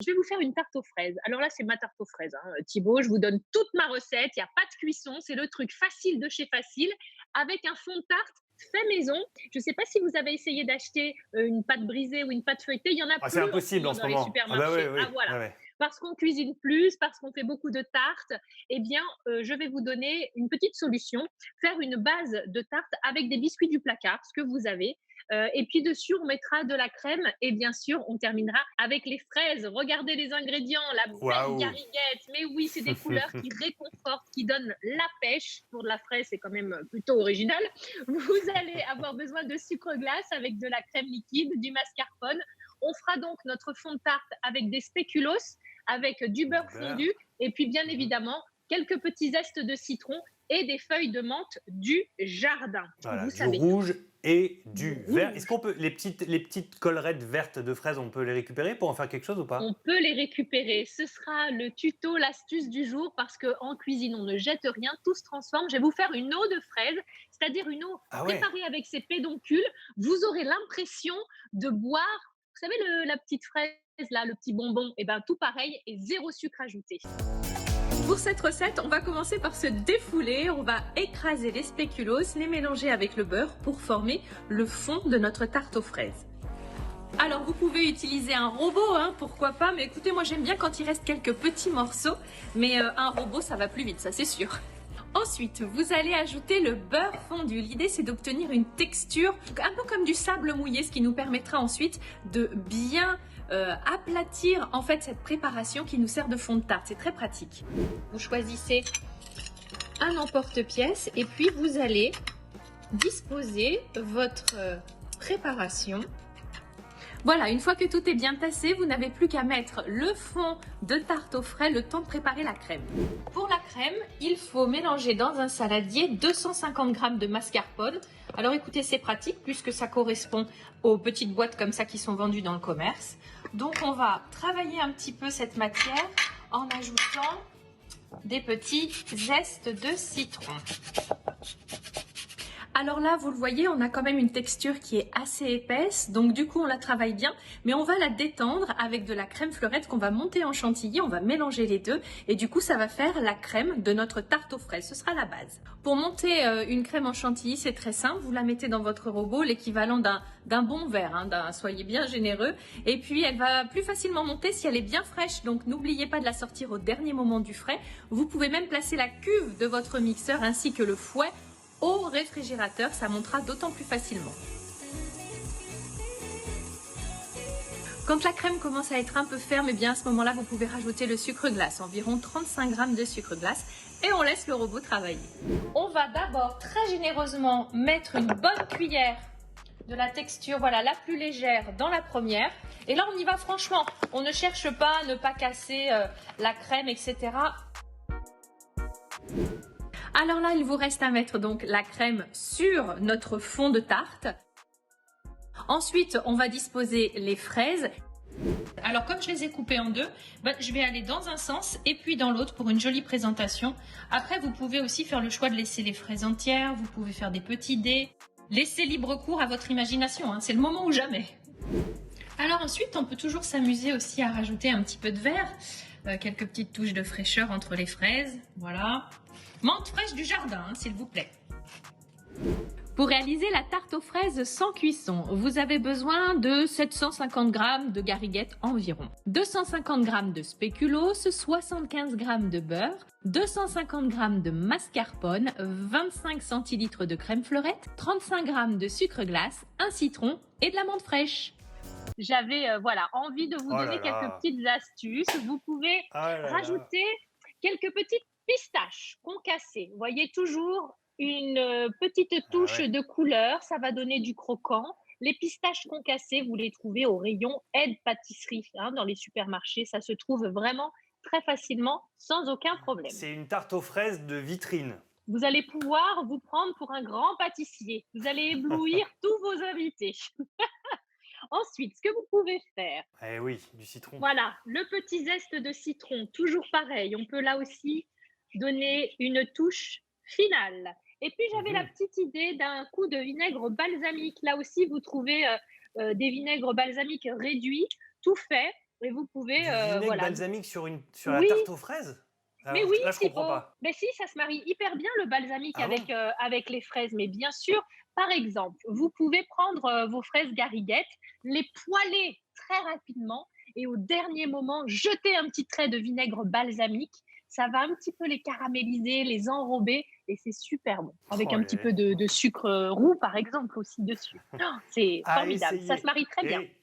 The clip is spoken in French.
Je vais vous faire une tarte aux fraises. Alors là, c'est ma tarte aux fraises, hein. Thibaut, je vous donne toute ma recette. Il n'y a pas de cuisson. C'est le truc facile de chez facile avec un fond de tarte fait maison. Je ne sais pas si vous avez essayé d'acheter une pâte brisée ou une pâte feuilletée. Il n'y en a Ah, c'est plus en ce impossible en moment ce dans les moment. Ah bah, oui, supermarchés. Ah oui. voilà. Ouais, ouais. Parce qu'on cuisine plus, parce qu'on fait beaucoup de tartes, eh bien, je vais vous donner une petite solution. Faire une base de tarte avec des biscuits du placard, ce que vous avez. Et puis dessus, on mettra de la crème et bien sûr, on terminera avec les fraises. Regardez les ingrédients, la belle Waouh! gariguette. Mais oui, c'est des couleurs qui réconfortent, qui donnent la pêche. Pour de la fraise, c'est quand même plutôt original. Vous allez avoir besoin de sucre glace avec de la crème liquide, du mascarpone. On fera donc notre fond de tarte avec des spéculoos, avec du Du beurre beurre. fondu et puis bien Mmh. évidemment quelques petits zestes de citron et des feuilles de menthe du jardin. Voilà, Vous du savez tout. rouge et Du du vert. Est-ce rouge. qu'on peut les petites collerettes vertes de fraises, on peut les récupérer pour en faire quelque chose ou On pas? peut les récupérer. Ce sera le tuto, l'astuce du jour parce qu'en cuisine, on ne jette rien, tout se transforme. Je vais vous faire une eau de fraise, c'est-à-dire une eau Ah ouais! préparée avec ses pédoncules. Vous aurez l'impression de boire, vous savez, la petite fraise, là, le petit bonbon, et bien tout pareil et zéro sucre ajouté. Pour cette recette, on va commencer par se défouler, on va écraser les spéculoos, les mélanger avec le beurre pour former le fond de notre tarte aux fraises. Alors vous pouvez utiliser un robot, hein, pourquoi pas, mais écoutez, moi j'aime bien quand il reste quelques petits morceaux, mais un robot ça va plus vite, ça c'est sûr. Ensuite, vous allez ajouter le beurre fondu. L'idée, c'est d'obtenir une texture un peu comme du sable mouillé, ce qui nous permettra ensuite de bien aplatir en fait cette préparation qui nous sert de fond de tarte. C'est très pratique. Vous choisissez un emporte-pièce et puis vous allez disposer votre préparation. Voilà, une fois que tout est bien tassé, vous n'avez plus qu'à mettre le fond de tarte au frais, le temps de préparer la crème. Pour la crème, il faut mélanger dans un saladier 250 g de mascarpone. Alors écoutez, c'est pratique puisque ça correspond aux petites boîtes comme ça qui sont vendues dans le commerce. Donc on va travailler un petit peu cette matière en ajoutant des petits zestes de citron. Alors là, vous le voyez, on a quand même une texture qui est assez épaisse, donc du coup on la travaille bien, mais on va la détendre avec de la crème fleurette qu'on va monter en chantilly, on va mélanger les deux, et du coup ça va faire la crème de notre tarte aux fraises, ce sera la base. Pour monter une crème en chantilly, c'est très simple, vous la mettez dans votre robot, l'équivalent d'un bon verre, hein, soyez bien généreux, et puis elle va plus facilement monter si elle est bien fraîche, donc n'oubliez pas de la sortir au dernier moment du frais. Vous pouvez même placer la cuve de votre mixeur ainsi que le fouet au réfrigérateur, ça montera d'autant plus facilement. Quand la crème commence à être un peu ferme, et bien à ce moment-là, vous pouvez rajouter le sucre glace, environ 35 g de sucre glace, et on laisse le robot travailler. On va d'abord très généreusement mettre une bonne cuillère de la texture, voilà, la plus légère dans la première. Et là, on y va franchement. On ne cherche pas à ne pas casser la crème, etc. Alors là, il vous reste à mettre donc la crème sur notre fond de tarte. Ensuite, on va disposer les fraises. Alors comme je les ai coupées en deux, je vais aller dans un sens et puis dans l'autre pour une jolie présentation. Après, vous pouvez aussi faire le choix de laisser les fraises entières, vous pouvez faire des petits dés. Laissez libre cours à votre imagination, hein, c'est le moment ou jamais. Alors ensuite, on peut toujours s'amuser aussi à rajouter un petit peu de verre, quelques petites touches de fraîcheur entre les fraises, voilà. Menthe fraîche du jardin, hein, s'il vous plaît. Pour réaliser la tarte aux fraises sans cuisson, vous avez besoin de 750 g de gariguettes environ, 250 g de spéculoos, 75 g de beurre, 250 g de mascarpone, 25 centilitres de crème fleurette, 35 g de sucre glace, un citron et de la menthe fraîche. J'avais voilà, envie de vous Oh là donner quelques là! petites astuces. Vous pouvez Ah là là! rajouter quelques petites pistaches concassées. Vous voyez toujours une petite Ah touche ouais. de couleur, ça va donner du croquant. Les pistaches concassées, vous les trouvez au rayon aide pâtisserie, hein, dans les supermarchés. Ça se trouve vraiment très facilement, sans aucun problème. C'est une tarte aux fraises de vitrine. Vous allez pouvoir vous prendre pour un grand pâtissier. Vous allez éblouir tous vos invités. Ensuite, ce que vous pouvez faire, Eh oui, du citron. voilà, le petit zeste de citron, toujours pareil. On peut là aussi donner une touche finale. Et puis, j'avais la Mmh. petite idée d'un coup de vinaigre balsamique. Là aussi, vous trouvez des vinaigres balsamiques réduits, tout fait. et vous pouvez, Du vinaigre voilà. balsamique sur la Oui, tarte aux fraises? mais Alors oui, là, je comprends Thibaut. pas. Mais si, ça se marie hyper bien le balsamique Ah bon? avec les fraises. Mais bien sûr, par exemple, vous pouvez prendre vos fraises gariguettes, les poêler très rapidement et au dernier moment, jeter un petit trait de vinaigre balsamique. Ça va un petit peu les caraméliser, les enrober et c'est super bon. Avec Oh un là petit là. peu de sucre roux, par exemple, aussi dessus. Oh, c'est À formidable. Ça se essayer. marie très bien. Et